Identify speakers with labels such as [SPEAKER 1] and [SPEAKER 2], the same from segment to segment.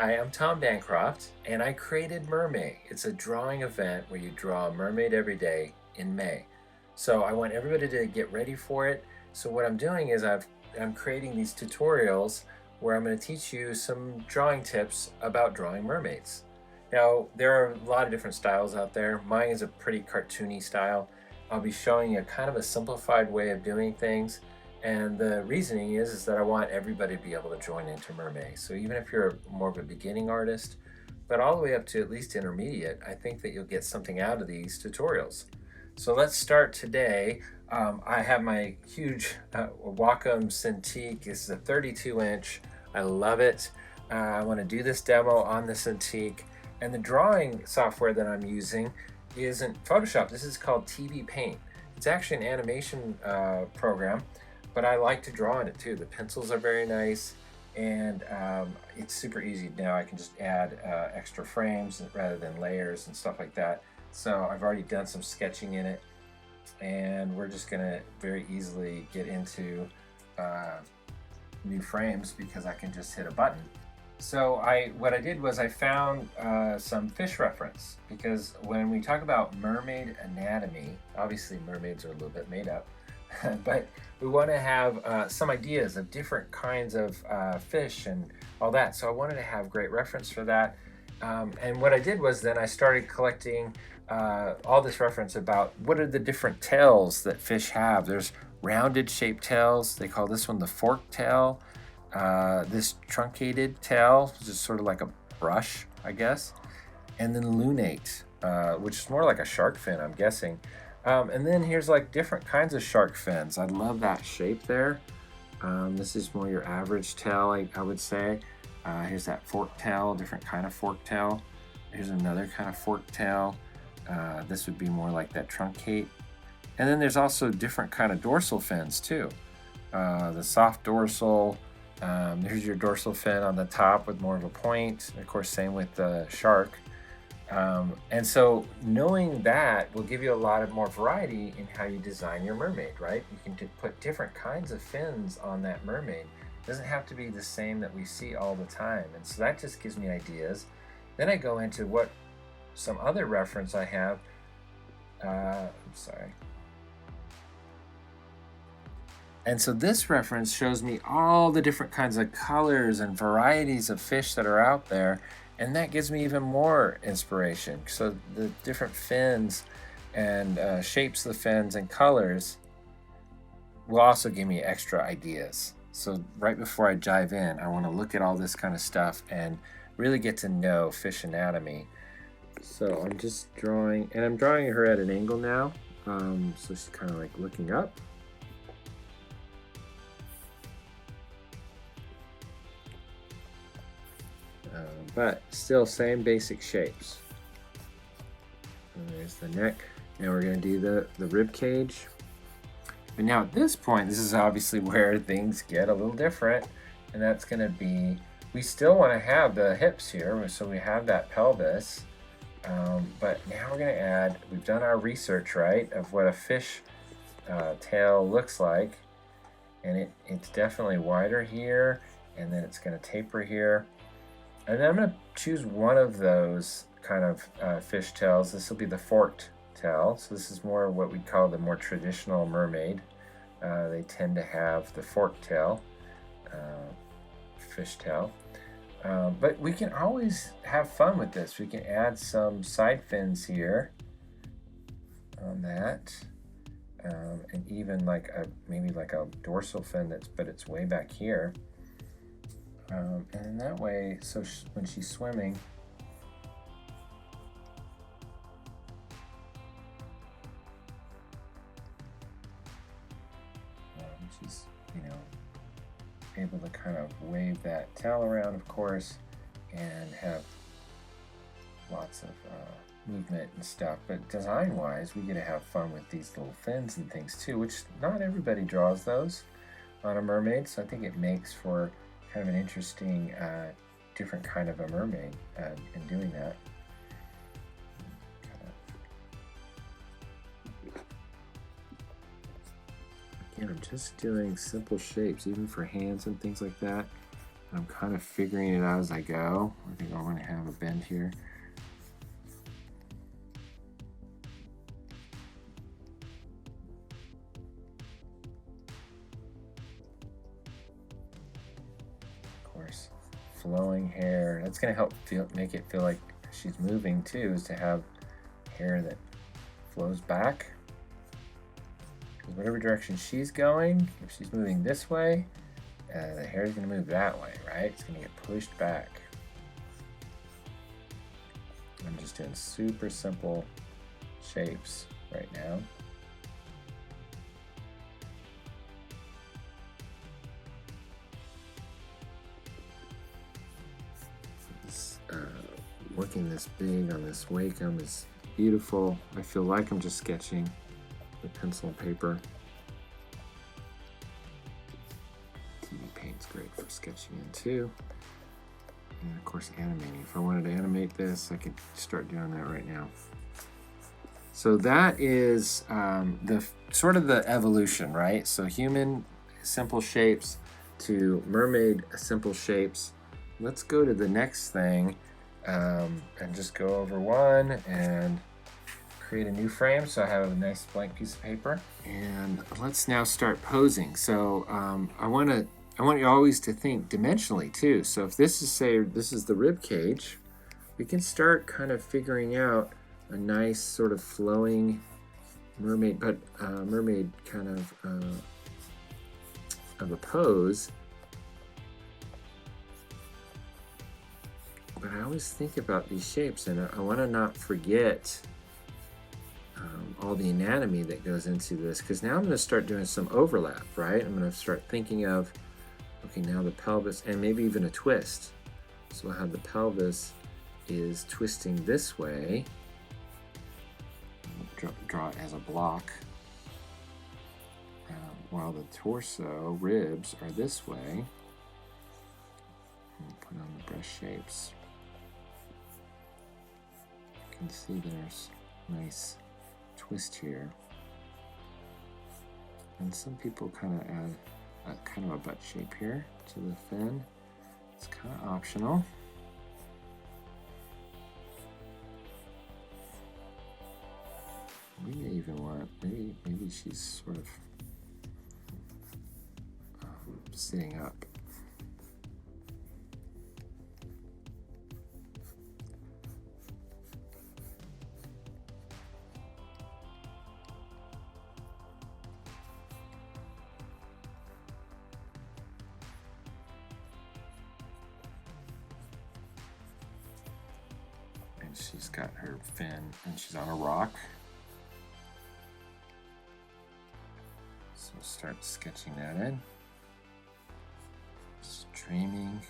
[SPEAKER 1] Hi, I'm Tom Bancroft, and I created Mermay. It's a drawing event where you draw a mermaid every day in May. So I want everybody to get ready for it. So what I'm doing is I'm creating these tutorials where I'm going to teach you some drawing tips about drawing mermaids. Now, there are a lot of different styles out there. Mine is a pretty cartoony style. I'll be showing you kind of a simplified way of doing things. And the reasoning is that I want everybody to be able to join into Mermaid. So even if you're more of a beginning artist, but all the way up to at least intermediate, I think that you'll get something out of these tutorials. So let's start today. I have my huge Wacom Cintiq. This is a 32-inch. I love it. I want to do this demo on the Cintiq. And the drawing software that I'm using isn't Photoshop. This is called TV Paint. It's actually an animation program, but I like to draw in it too. The pencils are very nice, and it's super easy now. I can just add extra frames rather than layers and stuff like that. So I've already done some sketching in it, and we're just gonna very easily get into new frames because I can just hit a button. So what I did was I found some fish reference, because when we talk about mermaid anatomy, obviously mermaids are a little bit made up, but we want to have some ideas of different kinds of fish and all that. So I wanted to have great reference for that. And what I did was then I started collecting all this reference about what are the different tails that fish have. There's rounded shaped tails. They call this one the fork tail. This truncated tail, which is sort of like a brush, I guess. And then lunate, which is more like a shark fin, I'm guessing. And then here's like different kinds of shark fins. I love that shape there. This is more your average tail, I would say. Here's that fork tail, different kind of fork tail. Here's another kind of fork tail. This would be more like that truncate. And then there's also different kind of dorsal fins too. The soft dorsal. Here's your dorsal fin on the top with more of a point. Of course, same with the shark. And so knowing that will give you a lot of more variety in how you design your mermaid, right? You can put different kinds of fins on that mermaid. It doesn't have to be the same that we see all the time. And so that just gives me ideas. Then I go into what some other reference I have. And so this reference shows me all the different kinds of colors and varieties of fish that are out there. And that gives me even more inspiration. So the different fins and shapes of the fins and colors will also give me extra ideas. So right before I dive in, I want to look at all this kind of stuff and really get to know fish anatomy. So I'm just drawing, and I'm drawing her at an angle now. So she's kind of like looking up. But still same basic shapes. And there's the neck. Now we're going to do the rib cage. But now at this point, this is obviously where things get a little different. And that's going to be, we still want to have the hips here, so we have that pelvis. But now we're going to add, we've done our research, right, of what a fish tail looks like. And it's definitely wider here, and then it's going to taper here. And then I'm going to choose one of those kind of fish tails. This will be the forked tail. So this is more what we call the more traditional mermaid. They tend to have the forked tail, fish tail. But we can always have fun with this. We can add some side fins here on that. And even like maybe like a dorsal fin but it's way back here. And in that way, so when she's swimming, she's, able to kind of wave that tail around, of course, and have lots of movement and stuff. But design-wise, we get to have fun with these little fins and things too, which not everybody draws those on a mermaid, so I think it makes for kind of an interesting, different kind of a mermaid in doing that. Again, I'm just doing simple shapes, even for hands and things like that. I'm kind of figuring it out as I go. I think I want to have a bend here. Of course, flowing hair. That's going to help make it feel like she's moving too, is to have hair that flows back. Because whatever direction she's going, if she's moving this way, the hair is going to move that way, right? It's going to get pushed back. I'm just doing super simple shapes right now. Working this big on this Wacom is beautiful. I feel like I'm just sketching with pencil and paper. TV Paint's great for sketching in too. And of course animating. If I wanted to animate this, I could start doing that right now. So that is the sort of the evolution, right? So human simple shapes to mermaid simple shapes. Let's go to the next thing and just go over one and create a new frame. So I have a nice blank piece of paper, and let's now start posing. So I want you always to think dimensionally too. So if this is, say, this is the rib cage, we can start kind of figuring out a nice sort of flowing mermaid, but mermaid kind of a pose. But I always think about these shapes, and I want to not forget all the anatomy that goes into this, because now I'm going to start doing some overlap, right? I'm going to start thinking of, okay, now the pelvis, and maybe even a twist. So we'll have the pelvis is twisting this way. Draw it as a block, while the torso, ribs, are this way. And put on the breast shapes. You can see there's nice twist here. And some people kind of add kind of a butt shape here to the fin. It's kind of optional. We may even want, maybe she's sort of sitting up. And she's got her fin, and she's on a rock. So start sketching that in. Just dreaming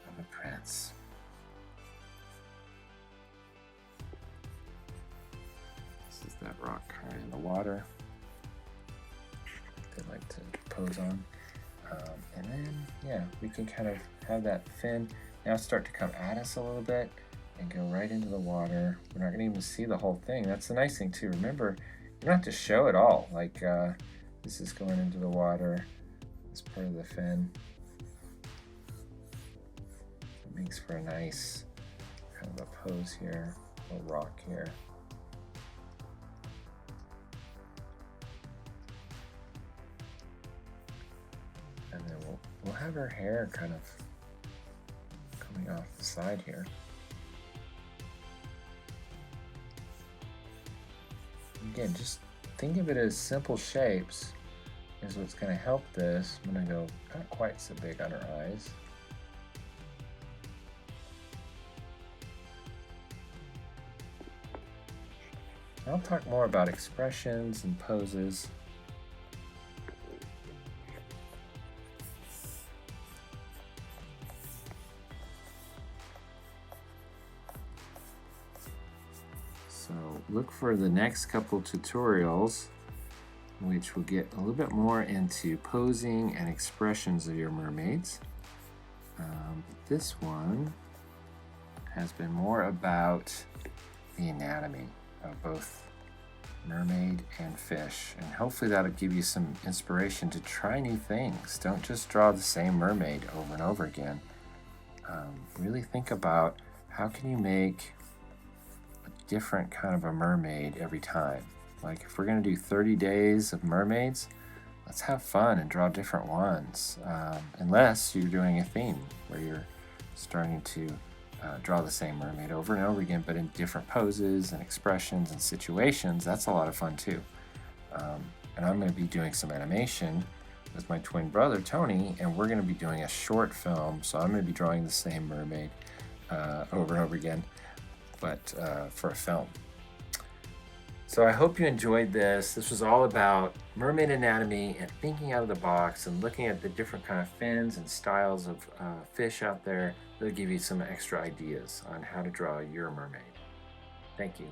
[SPEAKER 1] of a prince. This is that rock kind of in the water they like to pose on. And then, yeah, we can kind of have that fin now start to come at us a little bit and go right into the water. We're not going to even see the whole thing. That's the nice thing too. Remember, you don't have to show it all. Like this is going into the water. This part of the fin. It makes for a nice kind of a pose here, a little rock here. And then we'll have her hair kind of coming off the side here. Again, just think of it as simple shapes is what's going to help this. I'm going to go not quite so big on her eyes. I'll talk more about expressions and poses. So look for the next couple tutorials, which will get a little bit more into posing and expressions of your mermaids. This one has been more about the anatomy of both mermaid and fish, and hopefully that'll give you some inspiration to try new things. Don't just draw the same mermaid over and over again. Really think about how can you make a different kind of a mermaid every time. Like if we're going to do 30 days of mermaids, let's have fun and draw different ones. Unless you're doing a theme where you're starting to draw the same mermaid over and over again, but in different poses and expressions and situations. That's a lot of fun too. And I'm going to be doing some animation with my twin brother Tony, and we're going to be doing a short film. So I'm going to be drawing the same mermaid over and over again, but for a film. So I hope you enjoyed this. This was all about mermaid anatomy and thinking out of the box and looking at the different kind of fins and styles of fish out there. That'll give you some extra ideas on how to draw your mermaid. Thank you.